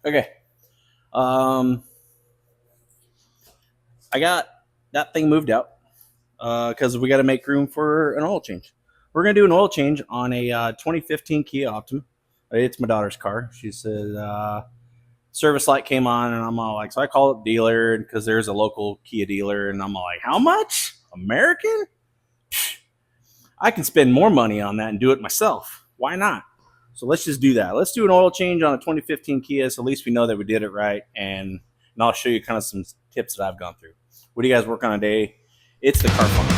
Okay. Um, I got that thing moved out because we got to make room for an oil change. We're gonna do an oil change on a 2015 Kia Optima. It's my daughter's car. She said service light came on, and I'm all like, so I call up dealer because there's a local Kia dealer, and I'm all like, how much? American? I can spend more money on that and do it myself. Why not? So let's just do that. Let's do an oil change on a 2015 Kia, so at least we know that we did it right, and I'll show you kind of some tips that I've gone through. What do you guys work on a day? It's the car fund.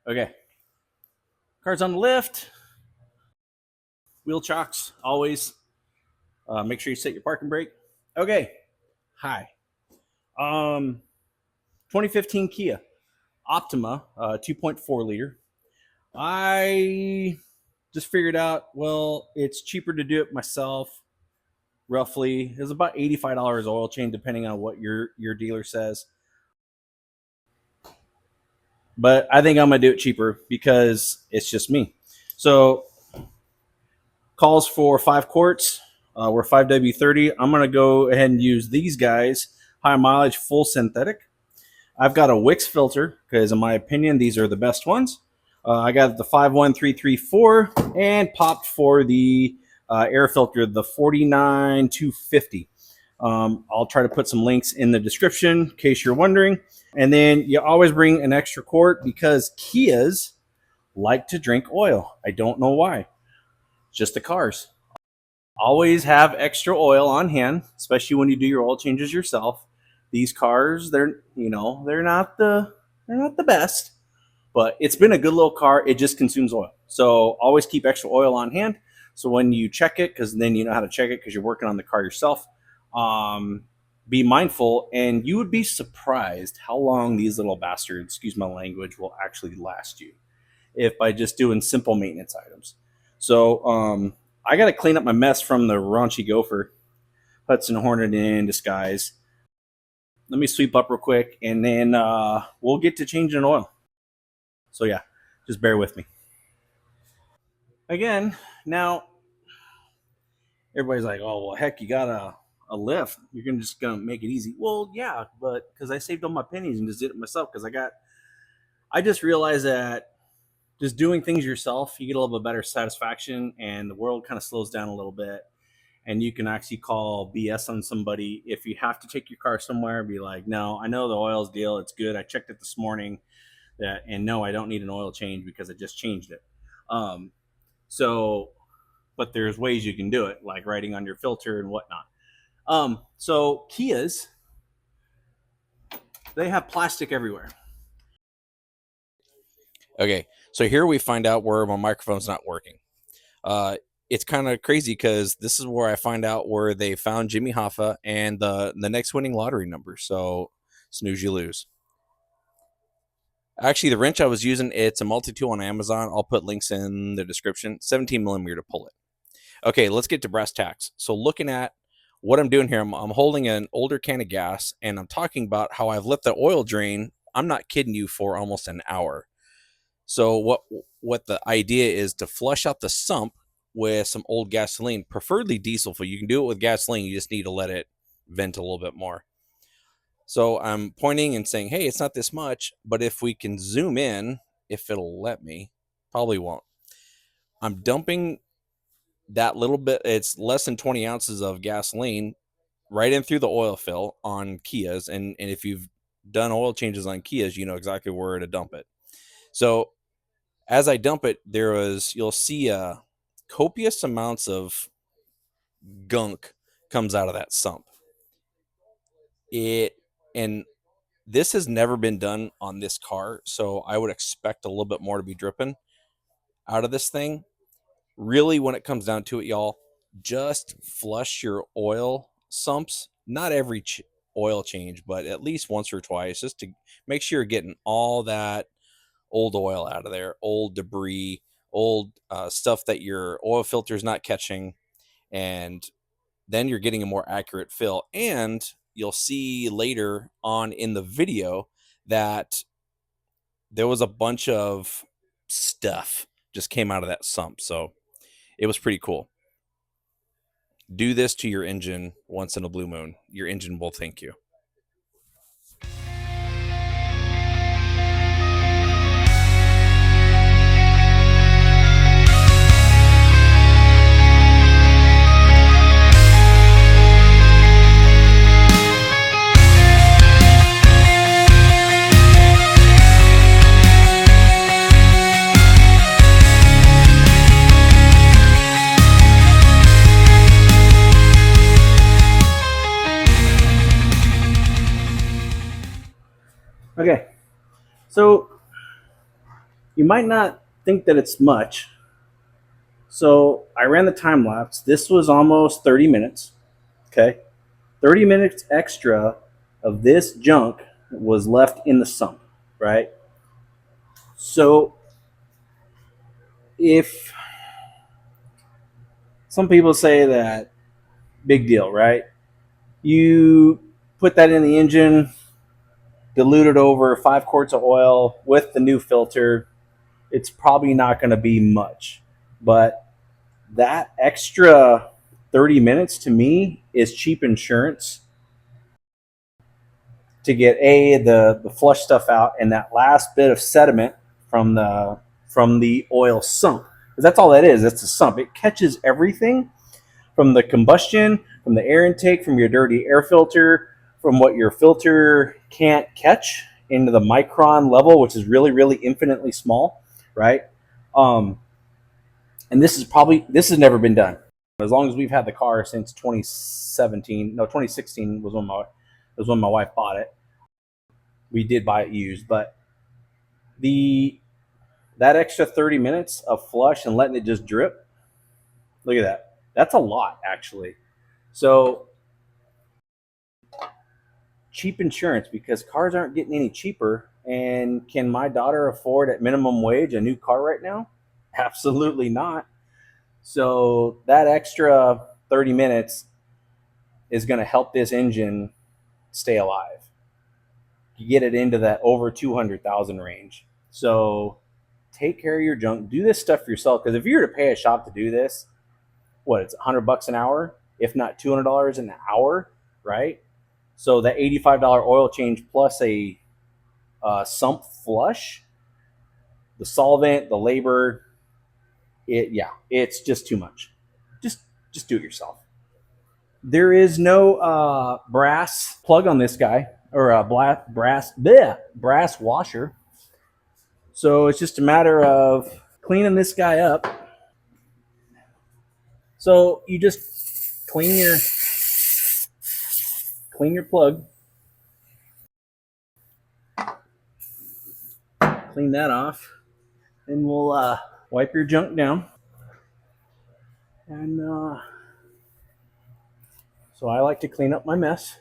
Okay, car's on the lift. Wheel chocks always. Make sure you set your parking brake. Okay. Hi. Um, 2015 Kia Optima, 2.4 liter. I just figured out, well, it's cheaper to do it myself. Roughly, it's about $85 oil change, depending on what your dealer says. But I think I'm gonna do it cheaper because it's just me. So calls for 5 quarts. We're 5W30. I'm gonna go ahead and use these guys. High mileage, full synthetic. I've got a Wix filter because, in my opinion, these are the best ones. I got the 51334 and popped for the air filter, the 49250. I'll try to put some links in the description in case you're wondering. And then you always bring an extra quart because Kias like to drink oil. I don't know why. Just the cars. Always have extra oil on hand, especially when you do your oil changes yourself. These cars, they're not the best, but it's been a good little car. It just consumes oil, so always keep extra oil on hand. So when you check it, because then you know how to check it because you're working on the car yourself. Be mindful, and you would be surprised how long these little bastards, excuse my language, will actually last you if by just doing simple maintenance items. So I got to clean up my mess from the raunchy gopher Hudson Hornet in disguise. Let me sweep up real quick, and then we'll get to changing oil. So yeah, just bear with me. Again, now everybody's like, "Oh well, heck, you got a lift. You're gonna just gonna make it easy." Well, yeah, but because I saved all my pennies and just did it myself, because I just realized that just doing things yourself, you get a little bit better satisfaction, and the world kind of slows down a little bit, and you can actually call BS on somebody if you have to take your car somewhere. Be like, no, I know the oil's deal, it's good. I checked it this morning, and no, I don't need an oil change because I just changed it. Um, so, but there's ways you can do it, like writing on your filter and whatnot. So Kias, they have plastic everywhere. Okay, so here we find out where my microphone's not working. It's kind of crazy because this is where I find out where they found Jimmy Hoffa and the next winning lottery number. So snooze, you lose. Actually, the wrench I was using, it's a multi-tool on Amazon. I'll put links in the description. 17 millimeter to pull it. Okay, let's get to brass tacks. So looking at what I'm doing here, I'm holding an older can of gas, and I'm talking about how I've let the oil drain. I'm not kidding you, for almost an hour. So what the idea is to flush out the sump with some old gasoline, preferably diesel fuel. You can do it with gasoline. You just need to let it vent a little bit more. So I'm pointing and saying, hey, it's not this much, but if we can zoom in, if it'll let me, probably won't. I'm dumping that little bit, it's less than 20 ounces of gasoline right in through the oil fill on Kias. And if you've done oil changes on Kias, you know exactly where to dump it. So as I dump it, you'll see copious amounts of gunk comes out of that sump. It and This has never been done on this car, so I would expect a little bit more to be dripping out of this thing. Really, when it comes down to it, y'all, just flush your oil sumps. Not every oil change, but at least once or twice, just to make sure you're getting all that old oil out of there, old debris, old stuff that your oil filter is not catching, and then you're getting a more accurate fill. And you'll see later on in the video that there was a bunch of stuff just came out of that sump. So it was pretty cool. Do this to your engine once in a blue moon. Your engine will thank you. Okay, so you might not think that it's much. So I ran the time lapse. This was almost 30 minutes. Okay, 30 minutes extra of this junk was left in the sump, right? So if some people say that big deal, right? You put that in the engine, dilute it over 5 quarts of oil with the new filter. It's probably not going to be much, but that extra 30 minutes to me is cheap insurance to get the flush stuff out and that last bit of sediment from the oil sump. Because that's all that is. It's a sump. It catches everything from the combustion, from the air intake, from your dirty air filter, from what your filter can't catch into the micron level, which is really, really infinitely small, right? And this has never been done. As long as we've had the car since 2017, no, 2016 was when my wife bought it. We did buy it used, but that extra 30 minutes of flush and letting it just drip, look at that. That's a lot, actually. So cheap insurance, because cars aren't getting any cheaper. And can my daughter afford at minimum wage a new car right now? Absolutely not. So that extra 30 minutes is going to help this engine stay alive. You get it into that over 200,000 range. So take care of your junk. Do this stuff for yourself, because if you were to pay a shop to do this, it's $100 an hour, if not $200 an hour, right? So that $85 oil change plus a sump flush, the solvent, the labor, it's just too much. Just do it yourself. There is no brass plug on this guy, or a brass washer. So it's just a matter of cleaning this guy up. So you just clean your plug, clean that off, and we'll wipe your junk down. And so I like to clean up my mess.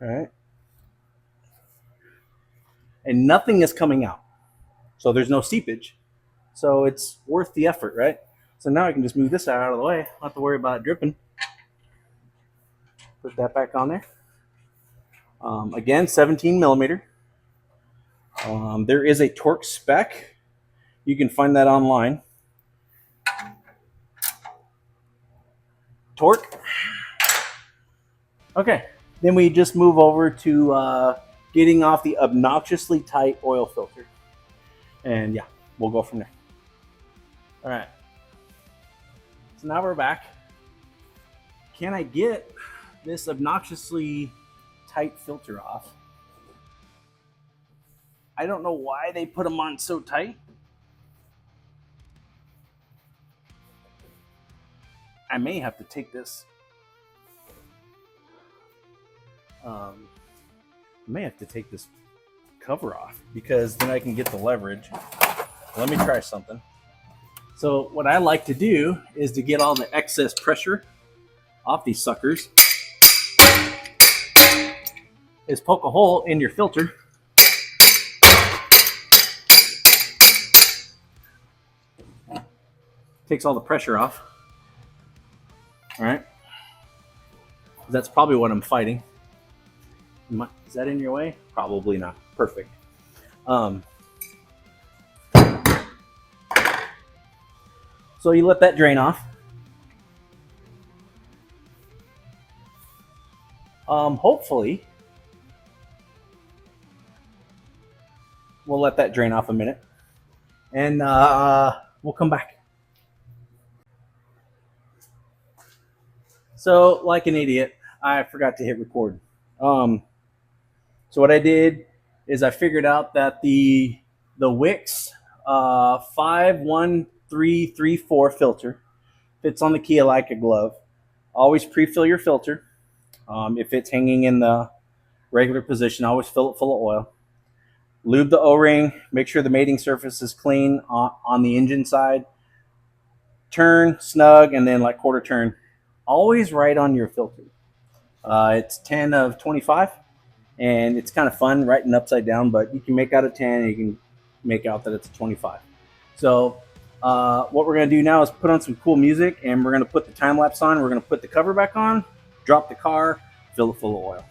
All right. And nothing is coming out. So there's no seepage. So it's worth the effort, right? So now I can just move this out of the way. I don't have to worry about it dripping. Put that back on there. Again, 17 millimeter. There is a torque spec. You can find that online. Torque. Okay. Then we just move over to getting off the obnoxiously tight oil filter. And yeah, we'll go from there. All right. So now we're back. Can I get this obnoxiously tight filter off? I don't know why they put them on so tight. I may have to take this I may have to take this cover off because then I can get the leverage. Let me try something. So what I like to do is to get all the excess pressure off these suckers is poke a hole in your filter. Takes all the pressure off. All right. That's probably what I'm fighting. Is that in your way? Probably not. Perfect. So you let that drain off. Hopefully, we'll let that drain off a minute, and we'll come back. So, like an idiot, I forgot to hit record. So what I did is I figured out that the Wix 51334 filter fits on the Kia like a glove. Always pre-fill your filter. If it's hanging in the regular position, always fill it full of oil. Lube the O-ring. Make sure the mating surface is clean on the engine side. Turn, snug, and then like quarter turn. Always right on your filter. It's 10 of 25, and it's kind of fun writing upside down, but you can make out a 10 and you can make out that it's a 25. So what we're going to do now is put on some cool music, and we're going to put the time lapse on. We're going to put the cover back on, drop the car, fill it full of oil.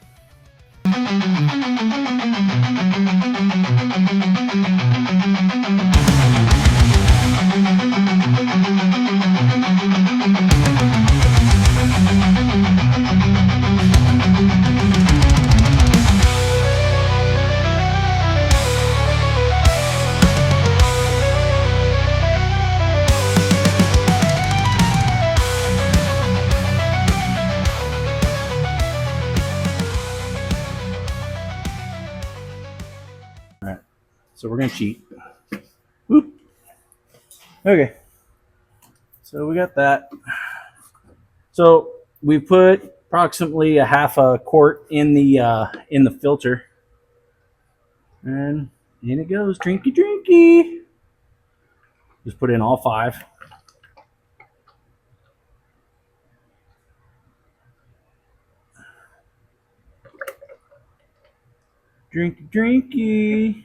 So we're going to cheat. Whoop. Okay. So we got that. So we put approximately a half a quart in the filter. And in it goes. Drinky, drinky. Just put in all 5. Drinky, drinky.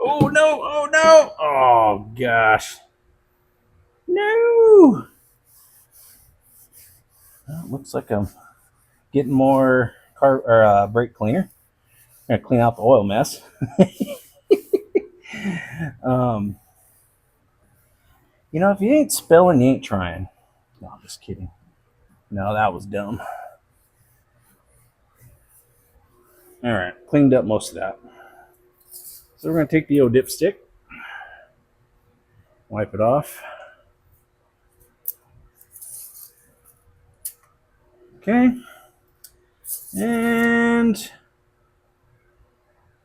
Oh no! Oh no! Oh gosh! No! Well, it looks like I'm getting more brake cleaner. I'm gonna clean out the oil mess. You know, if you ain't spilling, you ain't trying. No, I'm just kidding. No, that was dumb. All right, cleaned up most of that. So we're going to take the old dipstick, wipe it off. Okay. And,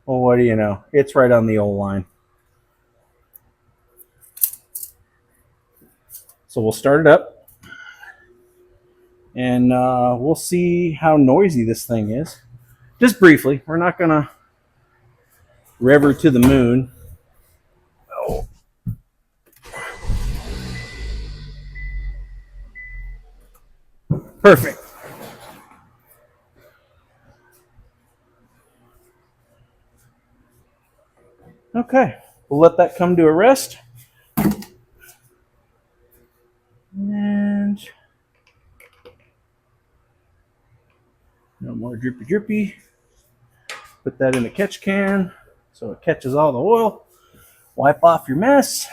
well, what do you know? It's right on the old line. So we'll start it up. And we'll see how noisy this thing is. Just briefly. We're not going to rev her to the moon. Oh. Perfect. Okay, we'll let that come to a rest. And no more drippy drippy. Put that in a catch can so it catches all the oil. Wipe off your mess.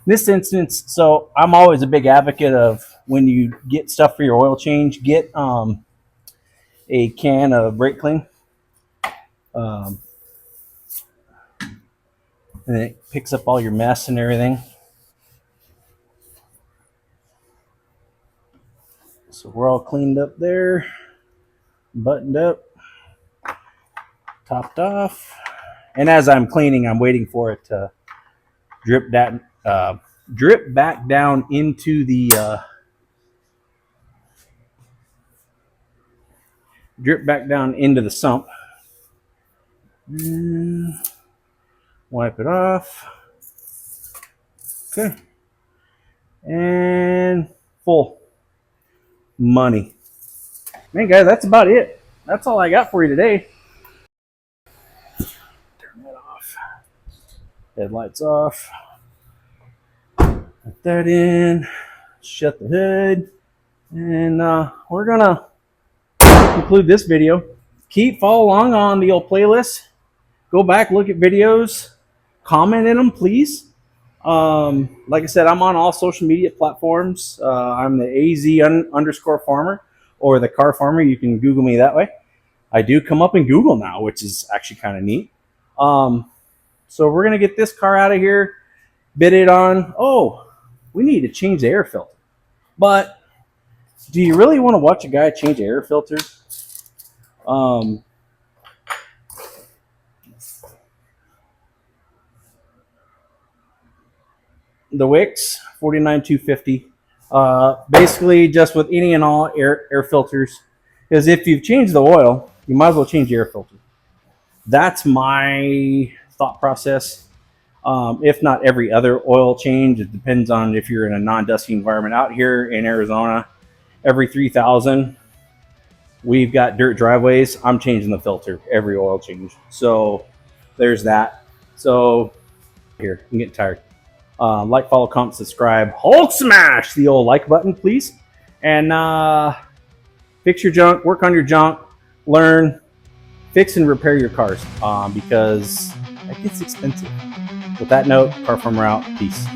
In this instance, so I'm always a big advocate of when you get stuff for your oil change, get a can of brake clean. And it picks up all your mess and everything. So we're all cleaned up there, buttoned up, topped off. And as I'm cleaning, I'm waiting for it to drip back down into the drip back down into the sump. And wipe it off. Okay. And full. Money. Man, guys, that's about it. That's all I got for you today. Turn that off. Headlights off. Put that in. Shut the hood. And we're going to conclude this video. Keep follow along on the old playlist. Go back, look at videos. Comment in them, please. Like I said, I'm on all social media platforms. I'm the AZ _farmer or the car farmer. You can Google me that way. I do come up in Google now, which is actually kind of neat. So we're going to get this car out of here, bid it on. Oh, we need to change the air filter. But do you really want to watch a guy change the air filter? The Wix 49250. Basically, just with any and all air filters, because if you've changed the oil, you might as well change the air filter. That's my thought process. If not every other oil change, it depends on if you're in a non-dusty environment. Out here in Arizona, every 3,000, we've got dirt driveways. I'm changing the filter every oil change. So there's that. So here, I'm getting tired. Like, follow, comment, subscribe. Hulk smash the old like button, please. And fix your junk, work on your junk, learn, fix and repair your cars because that gets expensive. With that note, Car Farmer out. Peace.